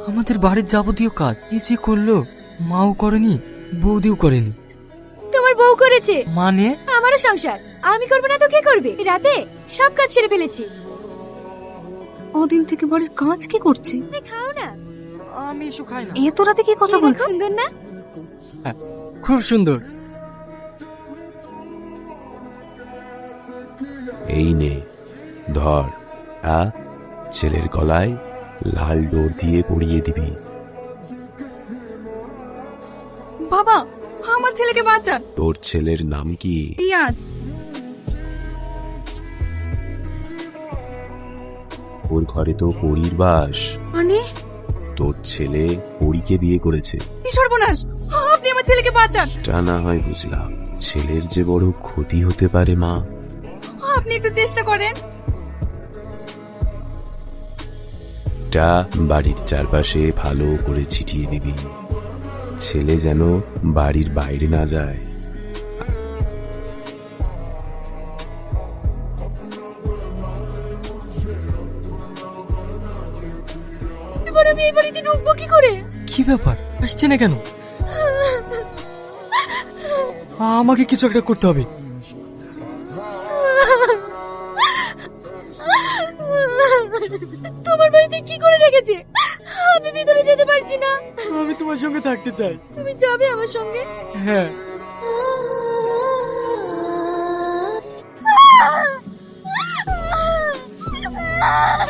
আমাদের বাড়ির যাবতীয় কাজ কি যে করলো, মাও করেনি, বৌদিও করেনি। তোমার বউ করেছে মানে? আমারও সংসার আমি করবো না তো কে করবে? রাতে সব কাজ ছেড়ে ফেলেছি। ওদিন থেকে বাড়ির কাজ কি করছে? খাও না। আমি এসব খাই না। এত রাতে কি কথা বলছে? সুন্দর না? খুব সুন্দর। এই নে ধর, ছেলের গলায় লাল ডোর দিয়ে পরিয়ে দিবি। বাবা, আমার ছেলেকে বাঁচান। তোর ছেলের নাম কি? রিয়াজ। ওর ঘরে তো পরীর বাস। মানে? তোর ছেলে পরীকে বিয়ে করেছে। কি সর্বনাশ! আপনি আমার ছেলেকে বাঁচান। তা না হয় বুঝলাম, ছেলের যে বড় ক্ষতি হতে পারে মা। আপনি একটু চেষ্টা করেন। টা বাড়ির চারপাশে ভালো করে ছিটিয়ে দিবি, ছেলে যেন বাড়ির বাইরে না যায়। এবার আমি এই বাড়িতে ঢুকবো কি করে? কি ব্যাপার, আসছে না কেন? আমাকে কিছু একটা করতে হবে। তোমার বাড়িতে কি করে রেখেছে? আমি ভিতরে যেতে পারছি না। আমি তোমার সঙ্গে থাকতে চাই। তুমি যাবে আমার সঙ্গে? হ্যাঁ। Ah!